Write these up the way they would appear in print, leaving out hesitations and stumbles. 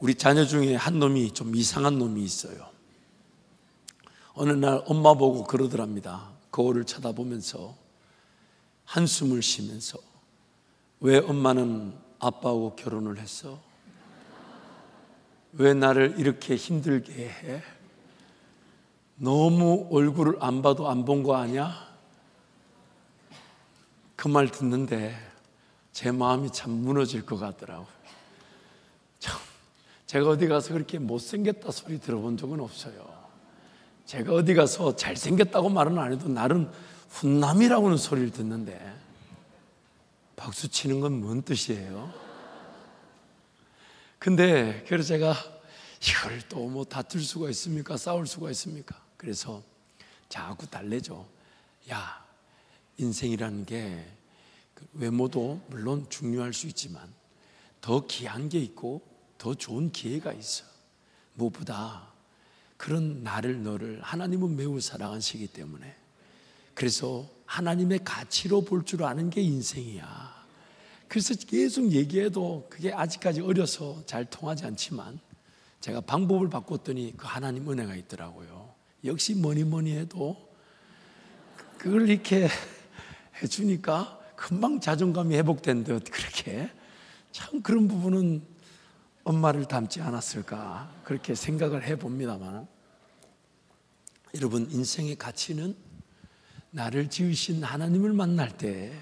우리 자녀 중에 한 놈이 좀 이상한 놈이 있어요. 어느 날 엄마 보고 그러더랍니다. 거울을 쳐다보면서 한숨을 쉬면서, 왜 엄마는 아빠하고 결혼을 했어? 왜 나를 이렇게 힘들게 해? 너무 얼굴을 안 봐도 안 본 거 아니야? 그 말 듣는데 제 마음이 참 무너질 것 같더라고요. 참, 제가 어디 가서 그렇게 못생겼다 소리 들어본 적은 없어요. 제가 어디 가서 잘생겼다고 말은 안 해도 나름 훈남이라고는 소리를 듣는데, 박수 치는 건 뭔 뜻이에요? 근데 그래서 제가 이걸 또 뭐 다툴 수가 있습니까? 싸울 수가 있습니까? 그래서 자꾸 달래죠. 야, 인생이라는 게 외모도 물론 중요할 수 있지만 더 귀한 게 있고 더 좋은 기회가 있어. 무엇보다 그런 너를 하나님은 매우 사랑하시기 때문에, 그래서 하나님의 가치로 볼 줄 아는 게 인생이야. 그래서 계속 얘기해도 그게 아직까지 어려서 잘 통하지 않지만 제가 방법을 바꿨더니 그 하나님 은혜가 있더라고요. 역시 뭐니 해도 그걸 이렇게 해주니까 금방 자존감이 회복된 듯, 그렇게 참 그런 부분은 엄마를 닮지 않았을까 그렇게 생각을 해봅니다만, 여러분, 인생의 가치는 나를 지으신 하나님을 만날 때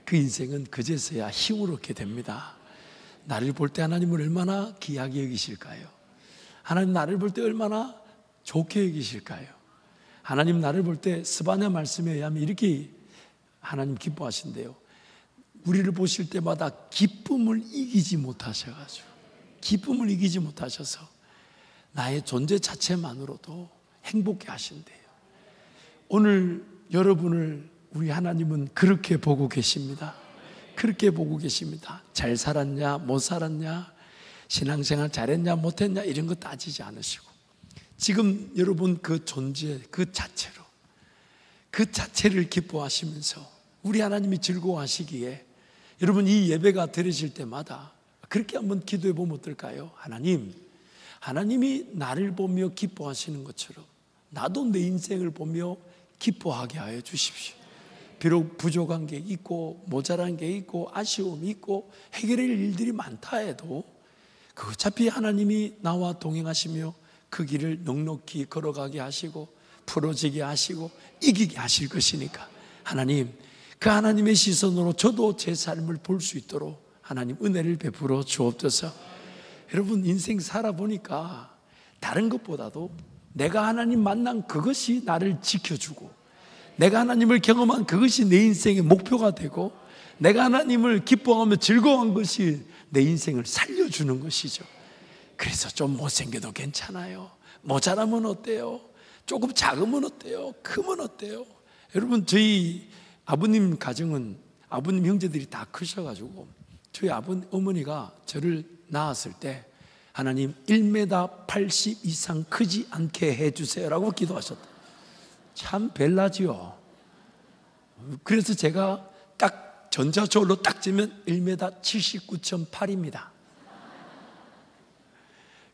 그 인생은 그제서야 힘으롭게 됩니다. 나를 볼 때 하나님을 얼마나 귀하게 여기실까요? 하나님 나를 볼 때 얼마나 좋게 여기실까요? 하나님 나를 볼 때 스바냐 말씀에 의하면 이렇게 하나님 기뻐하신대요. 우리를 보실 때마다 기쁨을 이기지 못하셔가지고, 기쁨을 이기지 못하셔서 나의 존재 자체만으로도 행복해 하신대요. 오늘 여러분을 우리 하나님은 그렇게 보고 계십니다. 그렇게 보고 계십니다. 잘 살았냐 못 살았냐, 신앙생활 잘했냐 못했냐 이런 거 따지지 않으시고, 지금 여러분 그 존재 그 자체로, 그 자체를 기뻐하시면서 우리 하나님이 즐거워하시기에, 여러분 이 예배가 드려질 때마다 그렇게 한번 기도해 보면 어떨까요? 하나님이 나를 보며 기뻐하시는 것처럼 나도 내 인생을 보며 기뻐하게 하여 주십시오. 비록 부족한 게 있고 모자란 게 있고 아쉬움이 있고 해결할 일들이 많다 해도 그 어차피 하나님이 나와 동행하시며 그 길을 넉넉히 걸어가게 하시고 풀어지게 하시고 이기게 하실 것이니까, 하나님, 그 하나님의 시선으로 저도 제 삶을 볼 수 있도록 하나님 은혜를 베풀어 주옵소서. 여러분, 인생 살아보니까 다른 것보다도 내가 하나님 만난 그것이 나를 지켜주고, 내가 하나님을 경험한 그것이 내 인생의 목표가 되고, 내가 하나님을 기뻐하며 즐거워한 것이 내 인생을 살려주는 것이죠. 그래서 좀 못생겨도 괜찮아요. 모자라면 어때요? 조금 작으면 어때요? 크면 어때요? 여러분, 저희 아버님 가정은 아버님 형제들이 다 크셔가지고 저희 어머니가 저를 낳았을 때 하나님 1m 80 이상 크지 않게 해주세요라고 기도하셨다. 참 벨라지요. 그래서 제가 딱 전자저울로 딱 재면 1m 79.8입니다.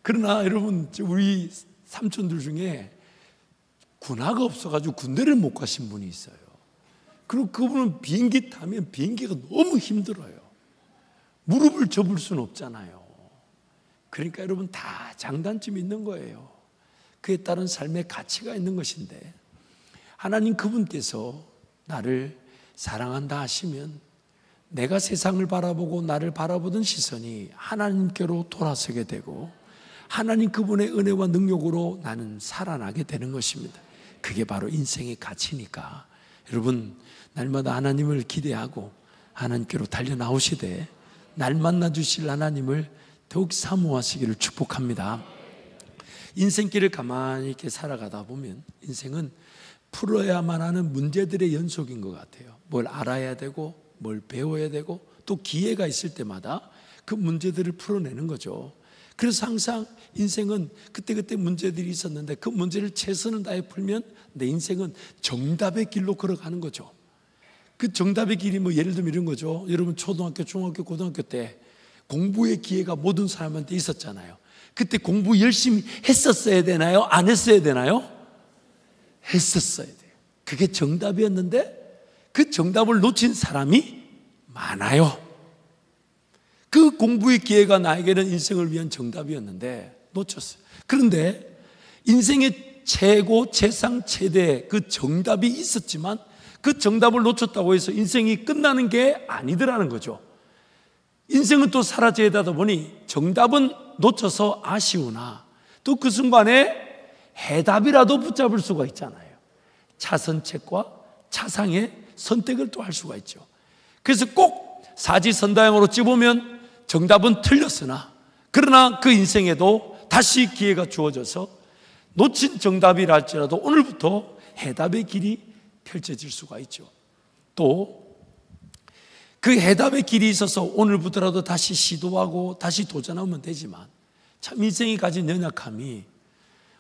그러나 여러분, 우리 삼촌들 중에 군화가 없어가지고 군대를 못 가신 분이 있어요. 그리고 그분은 비행기 타면 비행기가 너무 힘들어요. 무릎을 접을 수는 없잖아요. 그러니까 여러분, 다 장단점이 있는 거예요. 그에 따른 삶의 가치가 있는 것인데, 하나님 그분께서 나를 사랑한다 하시면 내가 세상을 바라보고 나를 바라보던 시선이 하나님께로 돌아서게 되고, 하나님 그분의 은혜와 능력으로 나는 살아나게 되는 것입니다. 그게 바로 인생의 가치니까 여러분, 날마다 하나님을 기대하고 하나님께로 달려나오시되 날 만나 주실 하나님을 더욱 사모하시기를 축복합니다. 인생길을 가만히 이렇게 살아가다 보면 인생은 풀어야만 하는 문제들의 연속인 것 같아요. 뭘 알아야 되고 뭘 배워야 되고 또 기회가 있을 때마다 그 문제들을 풀어내는 거죠. 그래서 항상 인생은 그때그때 문제들이 있었는데 그 문제를 최선을 다해 풀면 내 인생은 정답의 길로 걸어가는 거죠. 그 정답의 길이 뭐 예를 들면 이런 거죠. 여러분 초등학교, 중학교, 고등학교 때 공부의 기회가 모든 사람한테 있었잖아요. 그때 공부 열심히 했었어야 되나요? 안 했어야 되나요? 했었어야 돼요. 그게 정답이었는데 그 정답을 놓친 사람이 많아요. 그 공부의 기회가 나에게는 인생을 위한 정답이었는데 놓쳤어요. 그런데 인생의 최고, 최상, 최대 그 정답이 있었지만 그 정답을 놓쳤다고 해서 인생이 끝나는 게 아니더라는 거죠. 인생은 또 사라져야 되다 보니 정답은 놓쳐서 아쉬우나 또 그 순간에 해답이라도 붙잡을 수가 있잖아요. 차선책과 차상의 선택을 또 할 수가 있죠. 그래서 꼭 사지선다형으로 찝으면 정답은 틀렸으나 그러나 그 인생에도 다시 기회가 주어져서 놓친 정답이라 할지라도 오늘부터 해답의 길이 펼쳐질 수가 있죠. 또 그 해답의 길이 있어서 오늘부터라도 다시 시도하고 다시 도전하면 되지만 참 인생이 가진 연약함이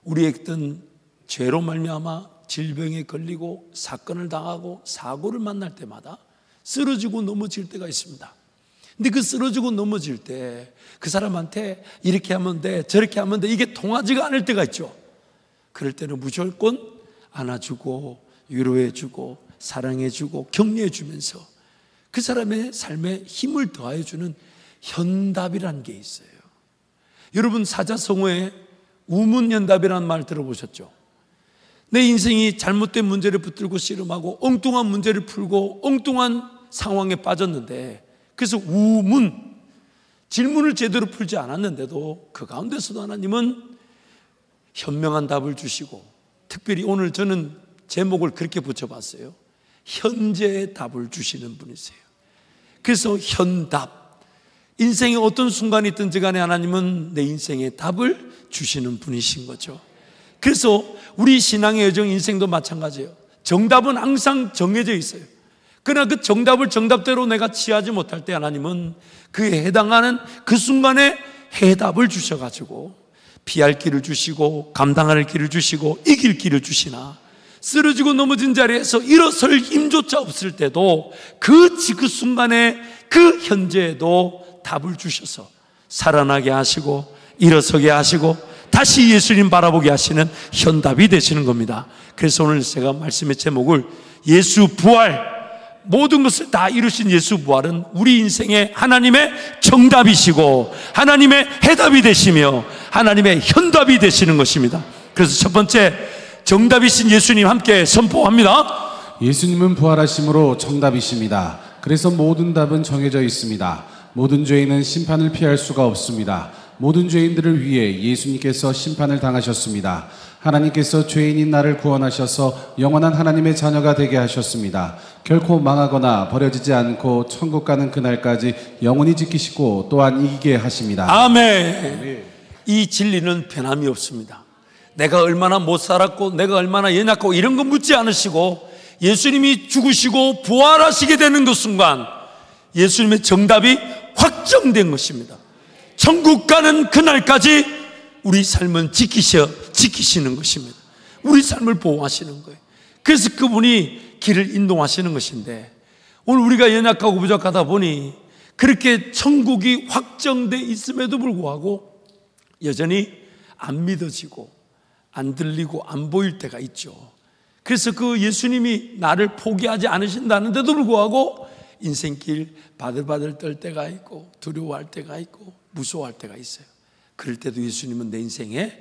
우리의 어떤 죄로 말미암아 질병에 걸리고 사건을 당하고 사고를 만날 때마다 쓰러지고 넘어질 때가 있습니다. 근데 그 쓰러지고 넘어질 때 그 사람한테 이렇게 하면 돼 저렇게 하면 돼 이게 통하지가 않을 때가 있죠. 그럴 때는 무조건 안아주고 위로해주고 사랑해주고 격려해주면서 그 사람의 삶에 힘을 더해주는 현답이라는 게 있어요. 여러분 사자성어에 우문현답이라는 말 들어보셨죠? 내 인생이 잘못된 문제를 붙들고 씨름하고 엉뚱한 문제를 풀고 엉뚱한 상황에 빠졌는데 그래서 우문, 질문을 제대로 풀지 않았는데도 그 가운데서도 하나님은 현명한 답을 주시고 특별히 오늘 저는 제목을 그렇게 붙여봤어요. 현재의 답을 주시는 분이세요. 그래서 현답, 인생의 어떤 순간이 있든지 간에 하나님은 내 인생의 답을 주시는 분이신 거죠. 그래서 우리 신앙의 여정 인생도 마찬가지예요. 정답은 항상 정해져 있어요. 그러나 그 정답을 정답대로 내가 취하지 못할 때 하나님은 그에 해당하는 그 순간에 해답을 주셔가지고 피할 길을 주시고 감당할 길을 주시고 이길 길을 주시나 쓰러지고 넘어진 자리에서 일어설 힘조차 없을 때도 그 순간에 그 현재에도 답을 주셔서 살아나게 하시고 일어서게 하시고 다시 예수님 바라보게 하시는 현답이 되시는 겁니다. 그래서 오늘 제가 말씀의 제목을 예수 부활, 모든 것을 다 이루신 예수 부활은 우리 인생의 하나님의 정답이시고 하나님의 해답이 되시며 하나님의 현답이 되시는 것입니다. 그래서 첫 번째 정답이신 예수님 함께 선포합니다. 예수님은 부활하심으로 정답이십니다. 그래서 모든 답은 정해져 있습니다. 모든 죄인은 심판을 피할 수가 없습니다. 모든 죄인들을 위해 예수님께서 심판을 당하셨습니다. 하나님께서 죄인인 나를 구원하셔서 영원한 하나님의 자녀가 되게 하셨습니다. 결코 망하거나 버려지지 않고 천국 가는 그날까지 영원히 지키시고 또한 이기게 하십니다. 아멘. 이 진리는 변함이 없습니다. 내가 얼마나 못 살았고 내가 얼마나 연약하고 이런 거 묻지 않으시고 예수님이 죽으시고 부활하시게 되는 그 순간 예수님의 정답이 확정된 것입니다. 천국 가는 그날까지 우리 삶은 지키시는 것입니다. 우리 삶을 보호하시는 거예요. 그래서 그분이 길을 인도하시는 것인데 오늘 우리가 연약하고 부족하다 보니 그렇게 천국이 확정돼 있음에도 불구하고 여전히 안 믿어지고 안 들리고 안 보일 때가 있죠. 그래서 그 예수님이 나를 포기하지 않으신다는데도 불구하고 인생길 바들바들 떨 때가 있고 두려워할 때가 있고 무서워할 때가 있어요. 그럴 때도 예수님은 내 인생에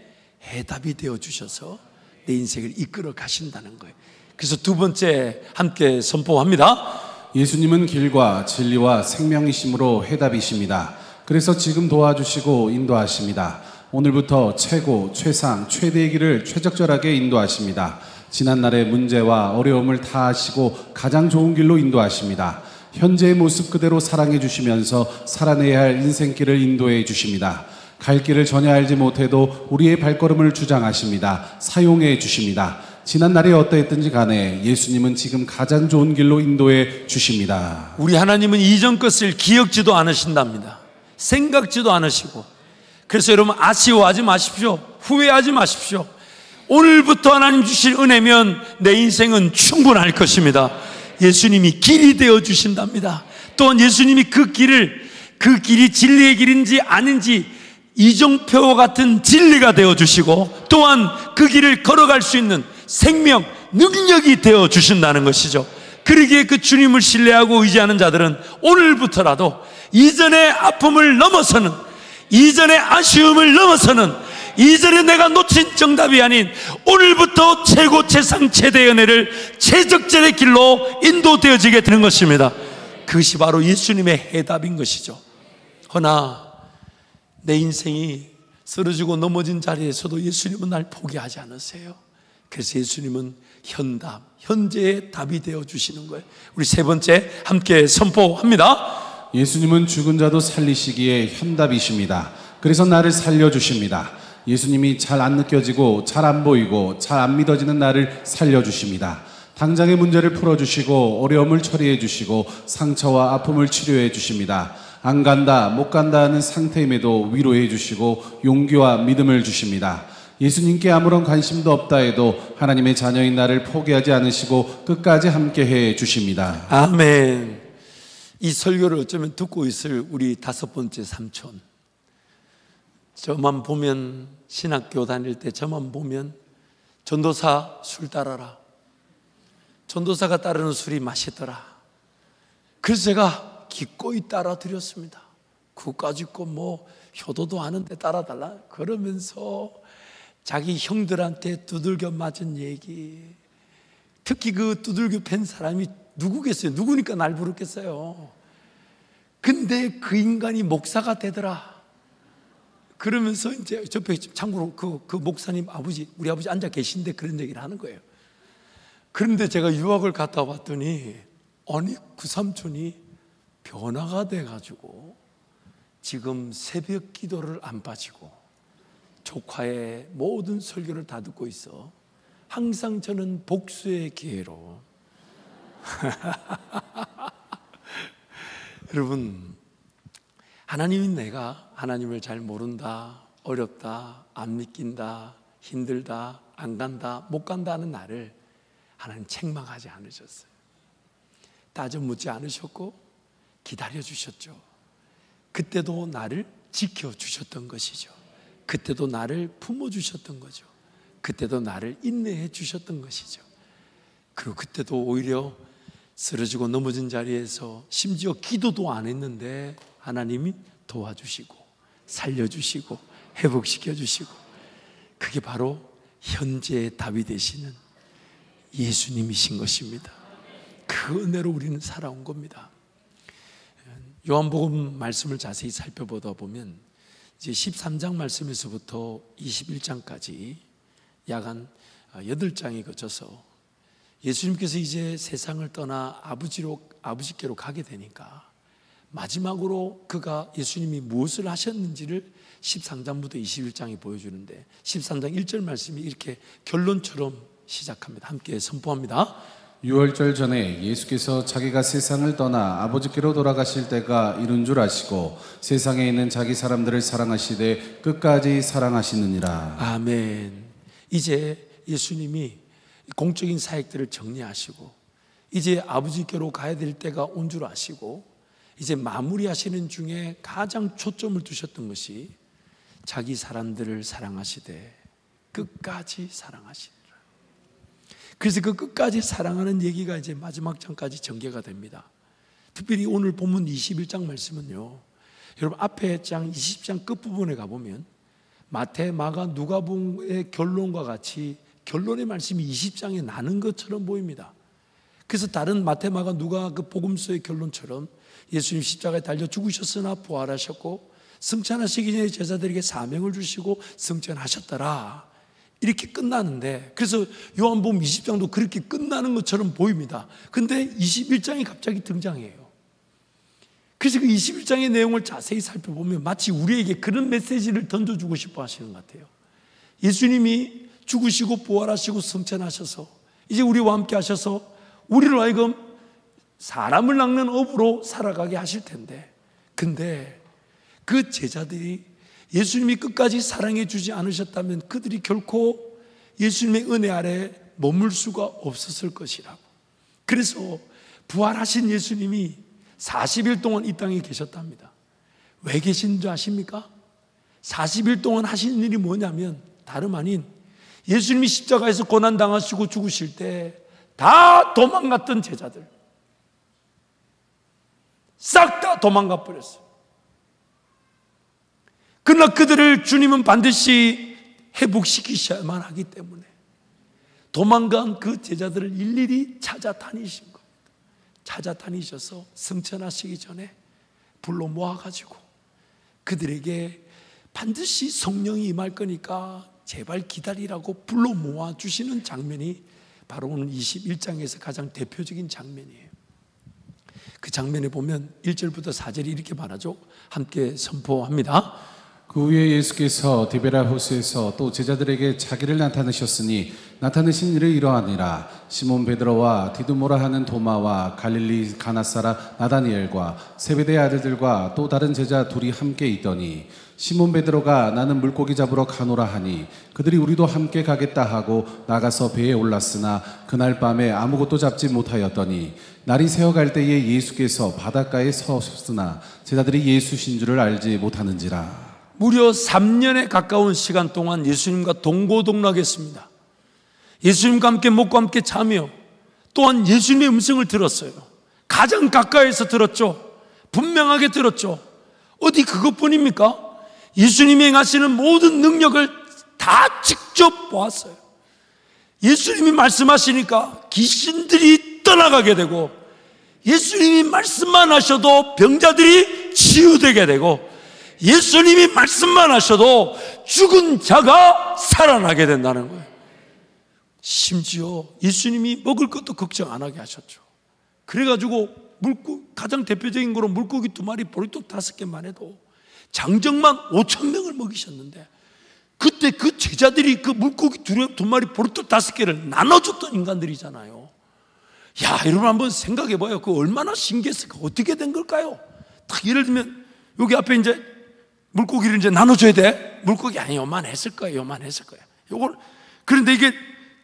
해답이 되어주셔서 내 인생을 이끌어 가신다는 거예요. 그래서 두 번째 함께 선포합니다. 예수님은 길과 진리와 생명이심으로 해답이십니다. 그래서 지금 도와주시고 인도하십니다. 오늘부터 최고, 최상, 최대의 길을 최적절하게 인도하십니다. 지난날의 문제와 어려움을 다 아시고 가장 좋은 길로 인도하십니다. 현재의 모습 그대로 사랑해 주시면서 살아내야 할 인생길을 인도해 주십니다. 갈 길을 전혀 알지 못해도 우리의 발걸음을 주장하십니다. 사용해 주십니다. 지난날이 어떠했든지 간에 예수님은 지금 가장 좋은 길로 인도해 주십니다. 우리 하나님은 이전 것을 기억지도 않으신답니다. 생각지도 않으시고, 그래서 여러분 아쉬워하지 마십시오. 후회하지 마십시오. 오늘부터 하나님 주실 은혜면 내 인생은 충분할 것입니다. 예수님이 길이 되어 주신답니다. 또한 예수님이 그 길이 진리의 길인지 아닌지 이정표와 같은 진리가 되어주시고 또한 그 길을 걸어갈 수 있는 생명, 능력이 되어주신다는 것이죠. 그러기에 그 주님을 신뢰하고 의지하는 자들은 오늘부터라도 이전의 아픔을 넘어서는, 이전의 아쉬움을 넘어서는, 이전에 내가 놓친 정답이 아닌 오늘부터 최고 최상 최대의 은혜를 최적절의 길로 인도되어지게 되는 것입니다. 그것이 바로 예수님의 해답인 것이죠. 허나 내 인생이 쓰러지고 넘어진 자리에서도 예수님은 날 포기하지 않으세요. 그래서 예수님은 현답, 현재의 답이 되어주시는 거예요. 우리 세 번째 함께 선포합니다. 예수님은 죽은 자도 살리시기에 현답이십니다. 그래서 나를 살려주십니다. 예수님이 잘 안 느껴지고 잘 안 보이고 잘 안 믿어지는 나를 살려주십니다. 당장의 문제를 풀어주시고 어려움을 처리해 주시고 상처와 아픔을 치료해 주십니다. 안 간다, 못 간다 하는 상태임에도 위로해 주시고 용기와 믿음을 주십니다. 예수님께 아무런 관심도 없다 해도 하나님의 자녀인 나를 포기하지 않으시고 끝까지 함께해 주십니다. 아멘. 이 설교를 어쩌면 듣고 있을 우리 5번째 삼촌, 저만 보면, 신학교 다닐 때 저만 보면 전도사 술 따라라, 전도사가 따르는 술이 맛있더라. 그래서 제가 기꺼이 따라 드렸습니다. 그것까지 뭐 효도도 하는데 따라달라 그러면서 자기 형들한테 두들겨 맞은 얘기, 특히 그 두들겨 팬 사람이 누구겠어요? 누구니까 날 부르겠어요? 근데 그 인간이 목사가 되더라. 그러면서 이제 옆에 참고로 그 목사님 아버지, 우리 아버지 앉아 계신데 그런 얘기를 하는 거예요. 그런데 제가 유학을 갔다 왔더니 아니 그 삼촌이 변화가 돼가지고 지금 새벽 기도를 안 빠지고 조카의 모든 설교를 다 듣고 있어. 항상 저는 복수의 기회로 여러분, 하나님인 내가 하나님을 잘 모른다, 어렵다, 안 믿긴다, 힘들다, 안 간다, 못 간다 하는 나를 하나님 책망하지 않으셨어요. 따져 묻지 않으셨고 기다려 주셨죠. 그때도 나를 지켜주셨던 것이죠. 그때도 나를 품어주셨던 거죠. 그때도 나를 인내해 주셨던 것이죠. 그리고 그때도 오히려 쓰러지고 넘어진 자리에서 심지어 기도도 안 했는데 하나님이 도와주시고 살려주시고 회복시켜주시고, 그게 바로 현재의 답이 되시는 예수님이신 것입니다. 그 은혜로 우리는 살아온 겁니다. 요한복음 말씀을 자세히 살펴보다 보면 이제 13장 말씀에서부터 21장까지 약 한 8장이 거쳐서 예수님께서 이제 세상을 떠나 아버지께로 가게 되니까 마지막으로 그가 예수님이 무엇을 하셨는지를 13장부터 21장이 보여주는데 13장 1절 말씀이 이렇게 결론처럼 시작합니다. 함께 선포합니다. 유월절 전에 예수께서 자기가 세상을 떠나 아버지께로 돌아가실 때가 이른 줄 아시고 세상에 있는 자기 사람들을 사랑하시되 끝까지 사랑하시느니라. 아멘. 이제 예수님이 공적인 사역들을 정리하시고 이제 아버지께로 가야 될 때가 온 줄 아시고 이제 마무리하시는 중에 가장 초점을 두셨던 것이 자기 사람들을 사랑하시되 끝까지 사랑하시니라. 그래서 그 끝까지 사랑하는 얘기가 이제 마지막 장까지 전개가 됩니다. 특별히 오늘 본문 21장 말씀은요, 여러분 앞에 장 20장 끝부분에 가보면 마태, 마가, 누가복음의 결론과 같이 결론의 말씀이 20장에 나는 것처럼 보입니다. 그래서 다른 마태, 마가, 누가 그 복음서의 결론처럼 예수님 십자가에 달려 죽으셨으나 부활하셨고 승천하시기 전에 제자들에게 사명을 주시고 승천하셨더라, 이렇게 끝나는데, 그래서 요한복음 20장도 그렇게 끝나는 것처럼 보입니다. 근데 21장이 갑자기 등장해요. 그래서 그 21장의 내용을 자세히 살펴보면 마치 우리에게 그런 메시지를 던져주고 싶어 하시는 것 같아요. 예수님이 죽으시고 부활하시고 승천하셔서 이제 우리와 함께 하셔서 우리를 하여금 사람을 낚는 업으로 살아가게 하실 텐데, 근데 그 제자들이 예수님이 끝까지 사랑해 주지 않으셨다면 그들이 결코 예수님의 은혜 아래 머물 수가 없었을 것이라고. 그래서 부활하신 예수님이 40일 동안 이 땅에 계셨답니다. 왜 계신 줄 아십니까? 40일 동안 하신 일이 뭐냐면 다름 아닌 예수님이 십자가에서 고난당하시고 죽으실 때 다 도망갔던 제자들 싹 다 도망가 버렸어요. 그러나 그들을 주님은 반드시 회복시키셔야만 하기 때문에 도망간 그 제자들을 일일이 찾아다니신 겁니다. 찾아다니셔서 승천하시기 전에 불러 모아가지고 그들에게 반드시 성령이 임할 거니까 제발 기다리라고 불러 모아주시는 장면이 바로 오늘 21장에서 가장 대표적인 장면이에요. 그 장면에 보면 1절부터 4절이 이렇게 말하죠. 함께 선포합니다. 그 후에 예수께서 디베라 호수에서 또 제자들에게 자기를 나타내셨으니 나타내신 일을 이러하니라. 시몬 베드로와 디두모라 하는 도마와 갈릴리 가나사라 나다니엘과 세베대의 아들들과 또 다른 제자 둘이 함께 있더니 시몬 베드로가 나는 물고기 잡으러 가노라 하니 그들이 우리도 함께 가겠다 하고 나가서 배에 올랐으나 그날 밤에 아무것도 잡지 못하였더니 날이 새어갈 때에 예수께서 바닷가에 서셨으나 제자들이 예수신 줄을 알지 못하는지라. 무려 3년에 가까운 시간 동안 예수님과 동고동락했습니다. 예수님과 함께 먹고 함께 자며 또한 예수님의 음성을 들었어요. 가장 가까이서 들었죠. 분명하게 들었죠. 어디 그것뿐입니까? 예수님이 행하시는 모든 능력을 다 직접 보았어요. 예수님이 말씀하시니까 귀신들이 떠나가게 되고 예수님이 말씀만 하셔도 병자들이 치유되게 되고 예수님이 말씀만 하셔도 죽은 자가 살아나게 된다는 거예요. 심지어 예수님이 먹을 것도 걱정 안 하게 하셨죠. 그래가지고 가장 대표적인 거로 물고기 2마리 보리떡 5개만 해도 장정만 5,000명을 먹이셨는데 그때 그 제자들이 그 물고기 2마리 보리떡 5개를 나눠줬던 인간들이잖아요. 야, 여러분 한번 생각해봐요. 그 얼마나 신기했을까? 어떻게 된 걸까요? 딱 예를 들면 여기 앞에 이제 물고기를 이제 나눠줘야 돼. 물고기 아니 요만했을 거예요. 요만했을 거예요. 요걸 그런데 이게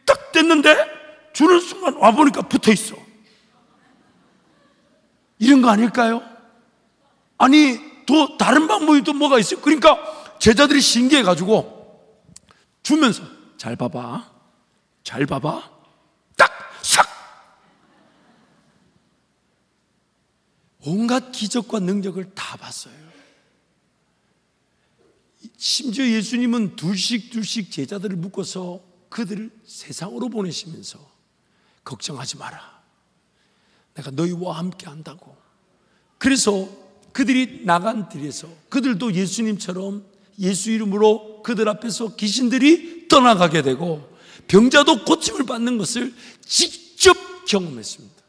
딱 됐는데 주는 순간 와 보니까 붙어 있어. 이런 거 아닐까요? 아니 또 다른 방법이 또 뭐가 있어요? 그러니까 제자들이 신기해가지고 주면서 잘 봐봐, 잘 봐봐, 딱 싹 온갖 기적과 능력을 다 봤어요. 심지어 예수님은 둘씩 제자들을 묶어서 그들을 세상으로 보내시면서 걱정하지 마라. 내가 너희와 함께 한다고. 그래서 그들이 나간 길에서 그들도 예수님처럼 예수 이름으로 그들 앞에서 귀신들이 떠나가게 되고 병자도 고침을 받는 것을 직접 경험했습니다.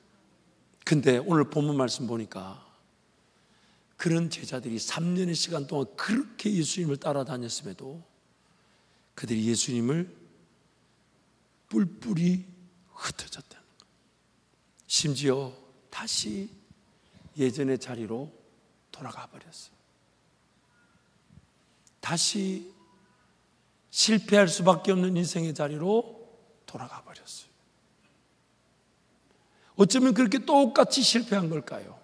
근데 오늘 본문 말씀 보니까 그런 제자들이 3년의 시간 동안 그렇게 예수님을 따라다녔음에도 그들이 예수님을 뿔뿔이 흩어졌다는 거예요. 심지어 다시 예전의 자리로 돌아가 버렸어요. 다시 실패할 수밖에 없는 인생의 자리로 돌아가 버렸어요. 어쩌면 그렇게 똑같이 실패한 걸까요?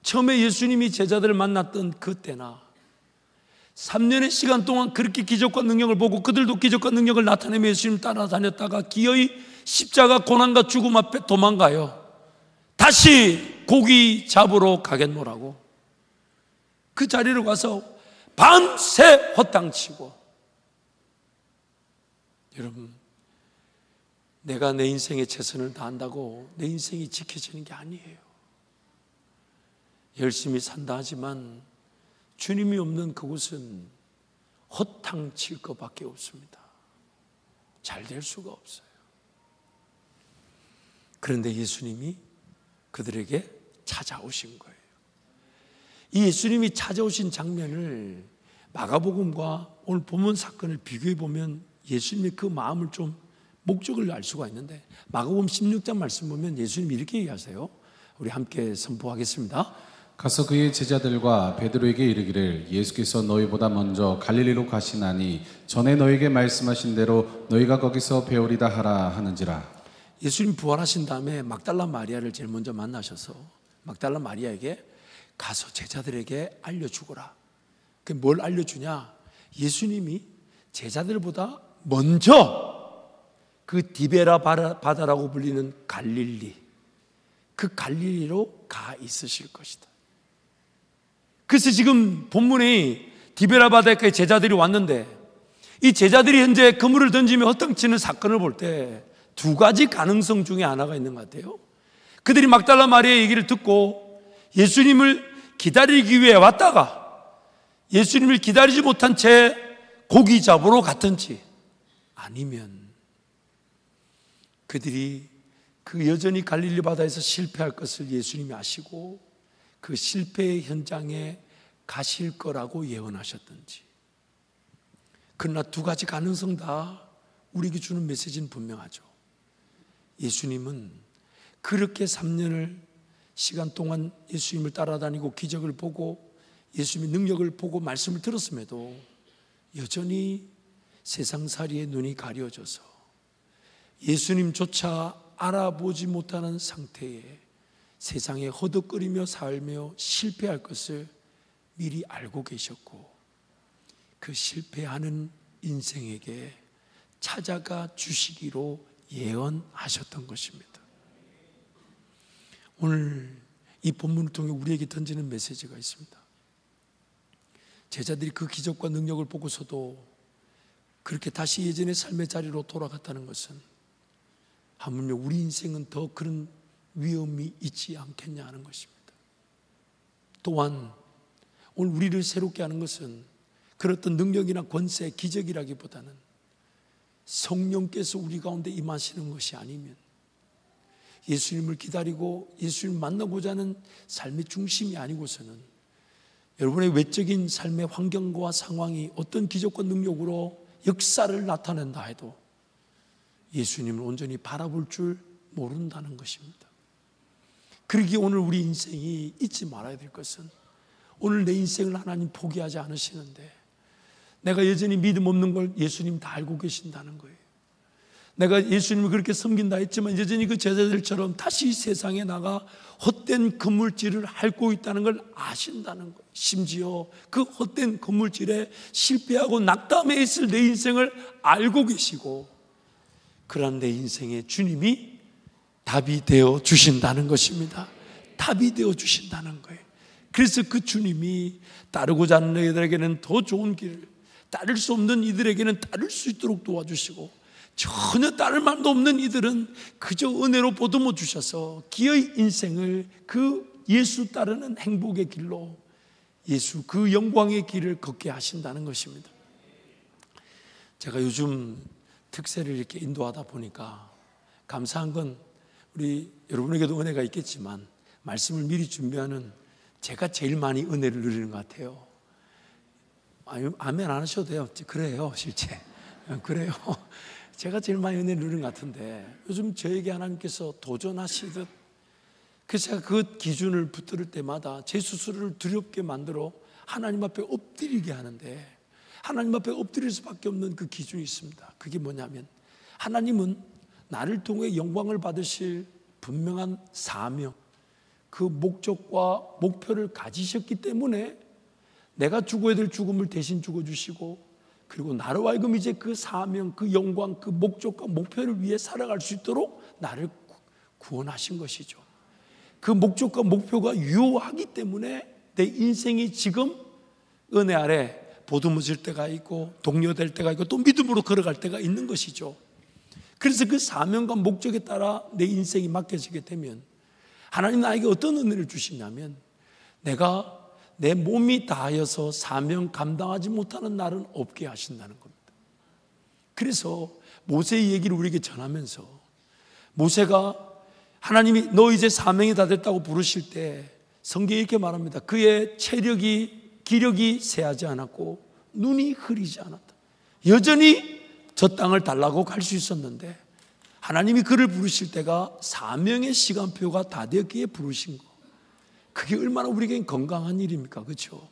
처음에 예수님이 제자들을 만났던 그때나 3년의 시간 동안 그렇게 기적과 능력을 보고 그들도 기적과 능력을 나타내며 예수님 따라다녔다가 기어이 십자가 고난과 죽음 앞에 도망가요. 다시 고기 잡으러 가겠노라고 그 자리로 가서 밤새 허탕치고. 여러분, 내가 내 인생에 최선을 다한다고 내 인생이 지켜지는 게 아니에요. 열심히 산다 하지만 주님이 없는 그곳은 허탕칠 것밖에 없습니다. 잘 될 수가 없어요. 그런데 예수님이 그들에게 찾아오신 거예요. 이 예수님이 찾아오신 장면을 마가복음과 오늘 본문 사건을 비교해 보면 예수님의 그 마음을 좀 목적을 알 수가 있는데 마가복음 16장 말씀 보면 예수님이 이렇게 얘기하세요. 우리 함께 선포하겠습니다. 가서 그의 제자들과 베드로에게 이르기를 예수께서 너희보다 먼저 갈릴리로 가시나니 전에 너희에게 말씀하신 대로 너희가 거기서 배우리다 하라 하는지라. 예수님 부활하신 다음에 막달라 마리아를 제일 먼저 만나셔서 막달라 마리아에게 가서 제자들에게 알려주거라. 그 뭘 알려주냐? 예수님이 제자들보다 먼저 그 디베라 바다라고 불리는 갈릴리, 그 갈릴리로 가 있으실 것이다. 그래서 지금 본문에 디베라 바다에 제자들이 왔는데, 이 제자들이 현재 그물을 던지며 허탕치는 사건을 볼 때 두 가지 가능성 중에 하나가 있는 것 같아요. 그들이 막달라 마리아의 얘기를 듣고 예수님을 기다리기 위해 왔다가 예수님을 기다리지 못한 채 고기 잡으러 갔든지, 아니면 그들이 그 여전히 갈릴리 바다에서 실패할 것을 예수님이 아시고 그 실패의 현장에 가실 거라고 예언하셨든지. 그러나 두 가지 가능성 다 우리에게 주는 메시지는 분명하죠. 예수님은 그렇게 3년을 시간 동안 예수님을 따라다니고 기적을 보고 예수님의 능력을 보고 말씀을 들었음에도 여전히 세상살이에 눈이 가려져서 예수님조차 알아보지 못하는 상태에 세상에 허덕거리며 살며 실패할 것을 미리 알고 계셨고, 그 실패하는 인생에게 찾아가 주시기로 예언하셨던 것입니다. 오늘 이 본문을 통해 우리에게 던지는 메시지가 있습니다. 제자들이 그 기적과 능력을 보고서도 그렇게 다시 예전의 삶의 자리로 돌아갔다는 것은 하물며 우리 인생은 더 그런 위험이 있지 않겠냐 하는 것입니다. 또한 오늘 우리를 새롭게 하는 것은 그런 어떤 능력이나 권세, 기적이라기보다는 성령께서 우리 가운데 임하시는 것이 아니면 예수님을 기다리고 예수님을 만나고자 하는 삶의 중심이 아니고서는 여러분의 외적인 삶의 환경과 상황이 어떤 기적과 능력으로 역사를 나타낸다 해도 예수님을 온전히 바라볼 줄 모른다는 것입니다. 그러기에 오늘 우리 인생이 잊지 말아야 될 것은, 오늘 내 인생을 하나님 포기하지 않으시는데 내가 여전히 믿음 없는 걸 예수님 다 알고 계신다는 거예요. 내가 예수님을 그렇게 섬긴다 했지만 여전히 그 제자들처럼 다시 세상에 나가 헛된 그물질을 핥고 있다는 걸 아신다는 거예요. 심지어 그 헛된 그물질에 실패하고 낙담해 있을 내 인생을 알고 계시고, 그러한 내 인생에 주님이 답이 되어 주신다는 것입니다. 답이 되어 주신다는 거예요. 그래서 그 주님이 따르고자 하는 이들에게는 더 좋은 길을, 따를 수 없는 이들에게는 따를 수 있도록 도와주시고, 전혀 따를 말도 없는 이들은 그저 은혜로 보듬어 주셔서 기의 인생을 그 예수 따르는 행복의 길로, 예수 그 영광의 길을 걷게 하신다는 것입니다. 제가 요즘 특세를 이렇게 인도하다 보니까 감사한 건, 우리 여러분에게도 은혜가 있겠지만 말씀을 미리 준비하는 제가 제일 많이 은혜를 누리는 것 같아요. 아멘 안 하셔도 돼요. 그래요, 실제 그래요. 제가 제일 많이 은혜를 누리는 것 같은데, 요즘 저에게 하나님께서 도전하시듯, 그래서 제가 그 기준을 붙들 때마다 제 스스로를 두렵게 만들어 하나님 앞에 엎드리게 하는데, 하나님 앞에 엎드릴 수밖에 없는 그 기준이 있습니다. 그게 뭐냐면, 하나님은 나를 통해 영광을 받으실 분명한 사명, 그 목적과 목표를 가지셨기 때문에 내가 죽어야 될 죽음을 대신 죽어주시고, 그리고 나로 하여금 이제 그 사명, 그 영광, 그 목적과 목표를 위해 살아갈 수 있도록 나를 구원하신 것이죠. 그 목적과 목표가 유효하기 때문에 내 인생이 지금 은혜 아래 보듬어질 때가 있고 동료될 때가 있고 또 믿음으로 걸어갈 때가 있는 것이죠. 그래서 그 사명과 목적에 따라 내 인생이 맡겨지게 되면 하나님 나에게 어떤 은혜를 주시냐면, 내가 내 몸이 다하여서 사명 감당하지 못하는 날은 없게 하신다는 겁니다. 그래서 모세의 얘기를 우리에게 전하면서, 모세가 하나님이 너 이제 사명이 다 됐다고 부르실 때 성경이 이렇게 말합니다. 그의 체력이, 기력이 쇠하지 않았고 눈이 흐리지 않았다. 여전히 저 땅을 달라고 갈 수 있었는데 하나님이 그를 부르실 때가 사명의 시간표가 다 되었기에 부르신 거. 그게 얼마나 우리에겐 건강한 일입니까? 그렇죠?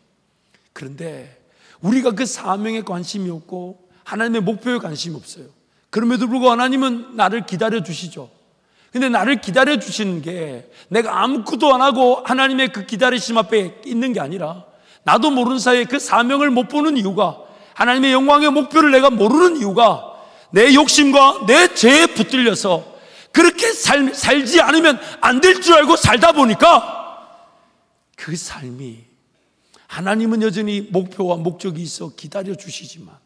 그런데 우리가 그 사명에 관심이 없고 하나님의 목표에 관심이 없어요. 그럼에도 불구하고 하나님은 나를 기다려 주시죠. 근데 나를 기다려 주시는 게 내가 아무것도 안 하고 하나님의 그 기다리심 앞에 있는 게 아니라, 나도 모르는 사이에 그 사명을 못 보는 이유가 하나님의 영광의 목표를 내가 모르는 이유가 내 욕심과 내 죄에 붙들려서 그렇게 살지 않으면 안 될 줄 알고 살다 보니까 그 삶이, 하나님은 여전히 목표와 목적이 있어 기다려 주시지만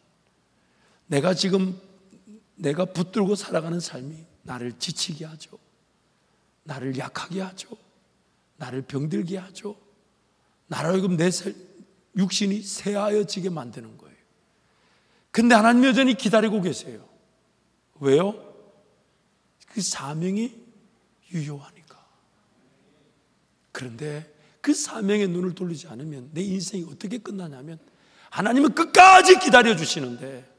내가 붙들고 살아가는 삶이 나를 지치게 하죠. 나를 약하게 하죠. 나를 병들게 하죠. 나로 하여금 내 육신이 쇠하여지게 만드는 거예요. 근데 하나님 여전히 기다리고 계세요. 왜요? 그 사명이 유효하니까. 그런데 그 사명에 눈을 돌리지 않으면 내 인생이 어떻게 끝나냐면, 하나님은 끝까지 기다려 주시는데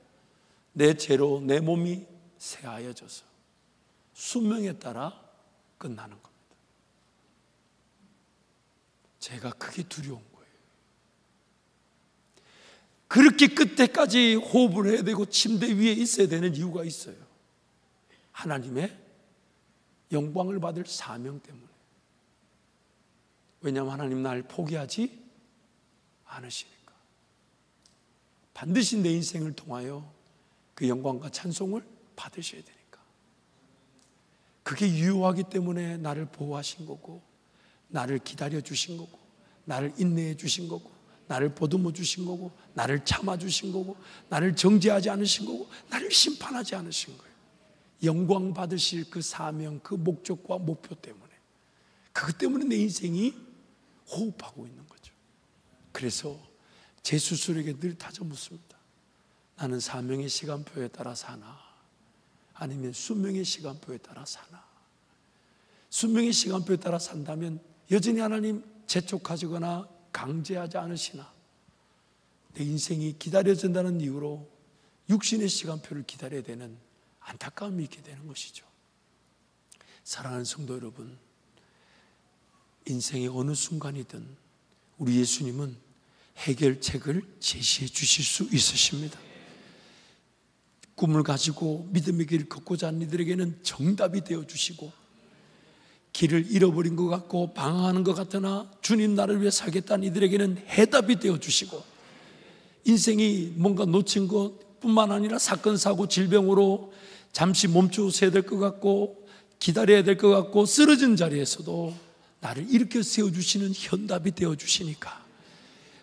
내 죄로 내 몸이 쇠하여져서 수명에 따라 끝나는 겁니다. 제가 그게 두려운 거예요. 그렇게 끝에까지 호흡을 해야 되고 침대 위에 있어야 되는 이유가 있어요. 하나님의 영광을 받을 사명 때문에. 왜냐하면 하나님 날 포기하지 않으시니까. 반드시 내 인생을 통하여 그 영광과 찬송을 받으셔야 되니까. 그게 유효하기 때문에 나를 보호하신 거고, 나를 기다려 주신 거고, 나를 인내해 주신 거고, 나를 보듬어 주신 거고, 나를 참아 주신 거고, 나를 정죄하지 않으신 거고, 나를 심판하지 않으신 거예요. 영광 받으실 그 사명, 그 목적과 목표 때문에. 그것 때문에 내 인생이 호흡하고 있는 거죠. 그래서 제 스스로에게 늘 다져 묻습니다. 나는 사명의 시간표에 따라 사나, 아니면 수명의 시간표에 따라 사나. 수명의 시간표에 따라 산다면 여전히 하나님 재촉하시거나 강제하지 않으시나, 내 인생이 기다려진다는 이유로 육신의 시간표를 기다려야 되는 안타까움이 있게 되는 것이죠. 사랑하는 성도 여러분, 인생의 어느 순간이든 우리 예수님은 해결책을 제시해 주실 수 있으십니다. 꿈을 가지고 믿음의 길을 걷고자 하는 이들에게는 정답이 되어 주시고, 길을 잃어버린 것 같고 방황하는 것 같으나 주님 나를 위해 살겠다는 이들에게는 해답이 되어 주시고, 인생이 뭔가 놓친 것뿐만 아니라 사건, 사고, 질병으로 잠시 멈추어야 될 것 같고 기다려야 될 것 같고 쓰러진 자리에서도 나를 일으켜 세워주시는 현답이 되어 주시니까,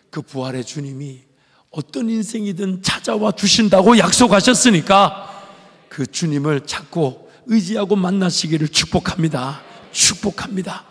그 부활의 주님이 어떤 인생이든 찾아와 주신다고 약속하셨으니까 그 주님을 찾고 의지하고 만나시기를 축복합니다. 축복합니다.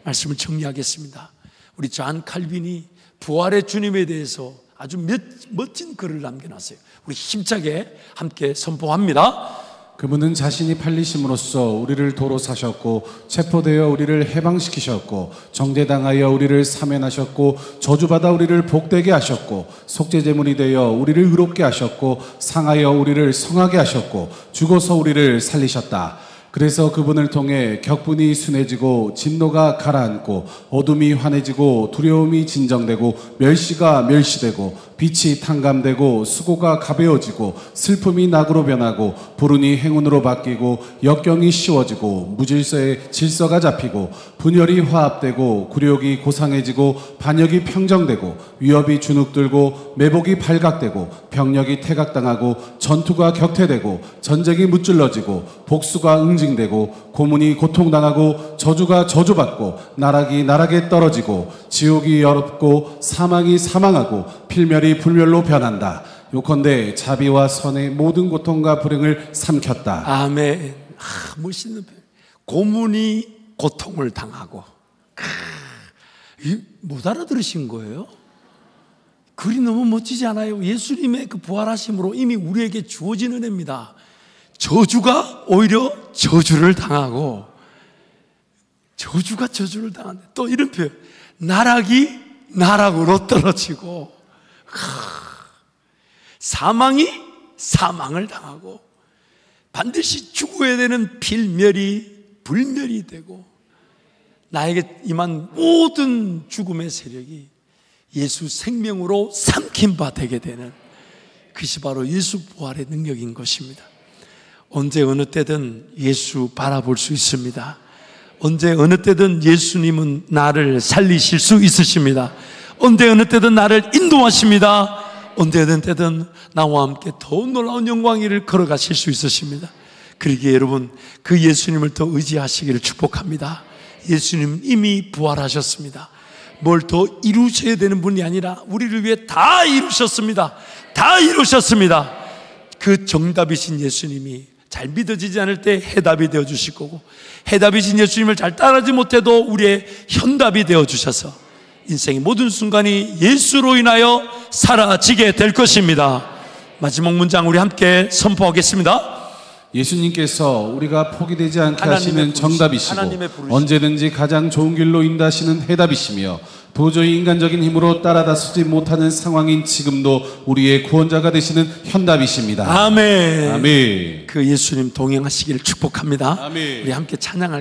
말씀을 정리하겠습니다. 우리 존 칼빈이 부활의 주님에 대해서 아주 멋진 글을 남겨놨어요. 우리 힘차게 함께 선포합니다. 그분은 자신이 팔리심으로써 우리를 도로 사셨고, 체포되어 우리를 해방시키셨고, 정죄당하여 우리를 사면하셨고, 저주받아 우리를 복되게 하셨고, 속죄제물이 되어 우리를 의롭게 하셨고, 상하여 우리를 성하게 하셨고, 죽어서 우리를 살리셨다. 그래서 그분을 통해 격분이 순해지고 진노가 가라앉고 어둠이 환해지고 두려움이 진정되고 멸시가 멸시되고 빛이 탕감되고 수고가 가벼워지고 슬픔이 낙으로 변하고 불운이 행운으로 바뀌고 역경이 쉬워지고 무질서의 질서가 잡히고 분열이 화합되고 굴욕이 고상해지고 반역이 평정되고 위협이 주눅들고 매복이 발각되고 병력이 태각당하고 전투가 격퇴되고 전쟁이 무찔러지고 복수가 응징되고 고문이 고통당하고 저주가 저주받고 나락이 나락에 떨어지고 지옥이 열었고 사망이 사망하고 필멸이 불멸로 변한다. 요컨대 자비와 선의 모든 고통과 불행을 삼켰다. 아멘. 멋있는 표현. 고문이 고통을 당하고. 못 알아들으신 거예요? 글이 너무 멋지지 않아요? 예수님의 그 부활하심으로 이미 우리에게 주어진 은혜입니다. 저주가 오히려 저주를 당하고, 저주가 저주를 당한다. 또 이런 표현, 나락이 나락으로 떨어지고, 사망이 사망을 당하고, 반드시 죽어야 되는 필멸이 불멸이 되고, 나에게 임한 모든 죽음의 세력이 예수 생명으로 삼킨 바 되게 되는, 그것이 바로 예수 부활의 능력인 것입니다. 언제 어느 때든 예수 바라볼 수 있습니다. 언제 어느 때든 예수님은 나를 살리실 수 있으십니다. 언제 어느 때든 나를 인도하십니다. 언제든 때든 나와 함께 더 놀라운 영광의 길을 걸어가실 수 있으십니다. 그러기에 여러분 그 예수님을 더 의지하시기를 축복합니다. 예수님 이미 부활하셨습니다. 뭘 더 이루셔야 되는 분이 아니라 우리를 위해 다 이루셨습니다. 다 이루셨습니다. 그 정답이신 예수님이 잘 믿어지지 않을 때 해답이 되어주실 거고, 해답이신 예수님을 잘 따르지 못해도 우리의 현답이 되어주셔서 인생의 모든 순간이 예수로 인하여 사라지게 될 것입니다. 마지막 문장 우리 함께 선포하겠습니다. 예수님께서 우리가 포기되지 않게 하나님의 하시는 부르심, 정답이시고 하나님의 부르심. 언제든지 가장 좋은 길로 인도하시는 해답이시며 도저히 인간적인 힘으로 따라다쓰지 못하는 상황인 지금도 우리의 구원자가 되시는 현답이십니다. 아멘. 아멘. 그 예수님 동행하시기를 축복합니다. 아멘. 우리 함께 찬양할